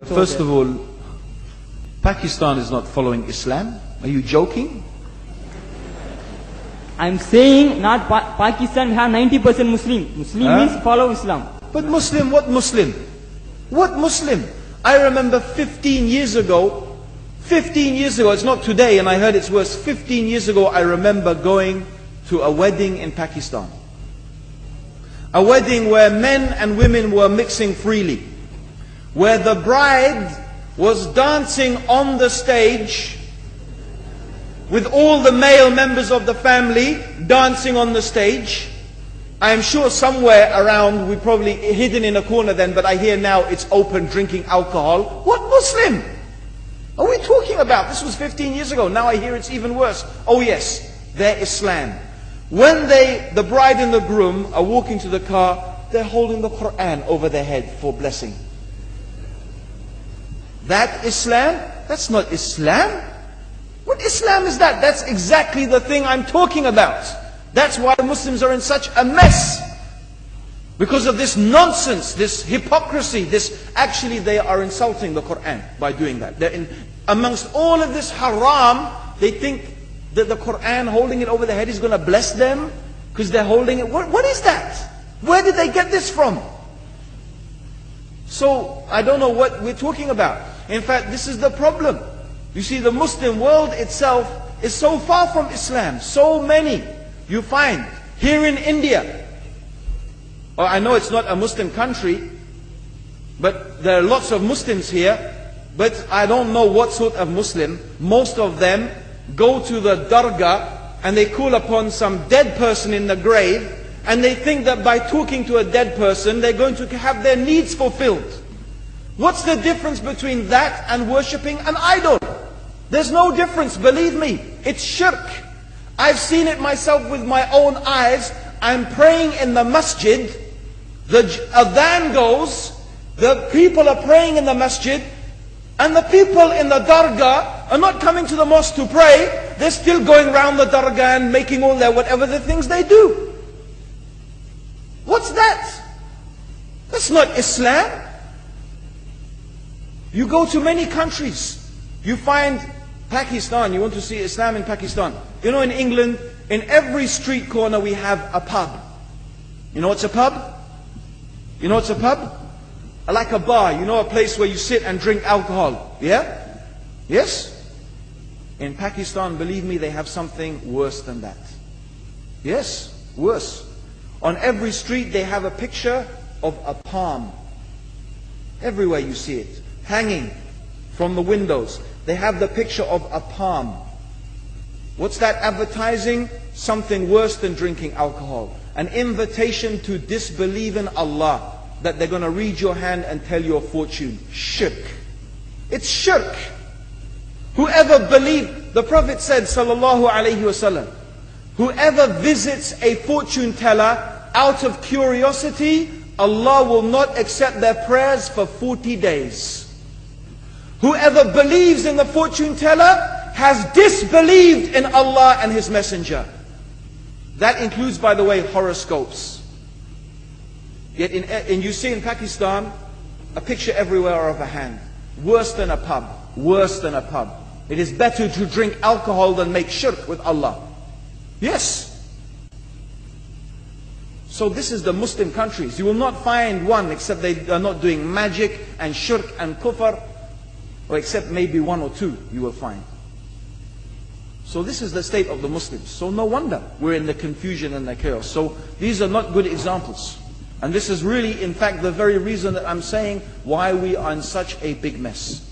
First of all, Pakistan is not following Islam. Are you joking? I'm saying not Pakistan, we have 90% Muslim. Muslim means follow Islam. But Muslim, what Muslim? What Muslim? I remember 15 years ago, it's not today and I heard it's worse. 15 years ago I remember going to a wedding in Pakistan. A wedding where men and women were mixing freely. Where the bride was dancing on the stage with all the male members of the family dancing on the stage. I am sure somewhere around, we probably hidden in a corner then, but I hear now it's open, drinking alcohol. What Muslim are we talking about? This was 15 years ago. Now I hear it's even worse. Oh yes, they're Islam. When the bride and the groom are walking to the car, they're holding the Quran over their head for blessing. That Islam? That's not Islam. What Islam is that? That's exactly the thing I'm talking about. That's why Muslims are in such a mess. Because of this nonsense, this hypocrisy, actually they are insulting the Quran by doing that. Amongst all of this haram, they think that the Quran, holding it over their head, is going to bless them because they're holding it. What is that? Where did they get this from? So, I don't know what we're talking about. In fact, this is the problem. You see, the Muslim world itself is so far from Islam. So many you find here in India. Well, I know it's not a Muslim country, but there are lots of Muslims here. But I don't know what sort of Muslim. Most of them go to the dargah and they call upon some dead person in the grave. And they think that by talking to a dead person, they're going to have their needs fulfilled. What's the difference between that and worshipping an idol? There's no difference, believe me. It's shirk. I've seen it myself with my own eyes. I'm praying in the masjid. The adhan goes. The people are praying in the masjid. And the people in the dargah are not coming to the mosque to pray. They're still going around the dargah and making all their whatever the things they do. What's that? That's not Islam. You go to many countries. You find Pakistan. You want to see Islam in Pakistan. You know, in England, in every street corner we have a pub. You know what's a pub? You know what's a pub? Like a bar. You know, a place where you sit and drink alcohol. Yeah? Yes? In Pakistan, believe me, they have something worse than that. Yes, worse. On every street they have a picture of a palm. Everywhere you see it. Hanging from the windows. They have the picture of a palm. What's that advertising? Something worse than drinking alcohol. An invitation to disbelieve in Allah. That they're going to read your hand and tell your fortune. Shirk. It's shirk. Whoever believed, the Prophet said, sallallahu alaihi wasallam, whoever visits a fortune teller out of curiosity, Allah will not accept their prayers for 40 days. Whoever believes in the fortune teller has disbelieved in Allah and His Messenger. That includes, by the way, horoscopes. Yet you see in Pakistan, a picture everywhere of a hand. Worse than a pub. Worse than a pub. It is better to drink alcohol than make shirk with Allah. Yes. So this is the Muslim countries. You will not find one except they are not doing magic and shirk and kufr, or except maybe one or two you will find. So this is the state of the Muslims. So no wonder we're in the confusion and the chaos. So these are not good examples. And this is really, in fact, the very reason that I'm saying why we are in such a big mess.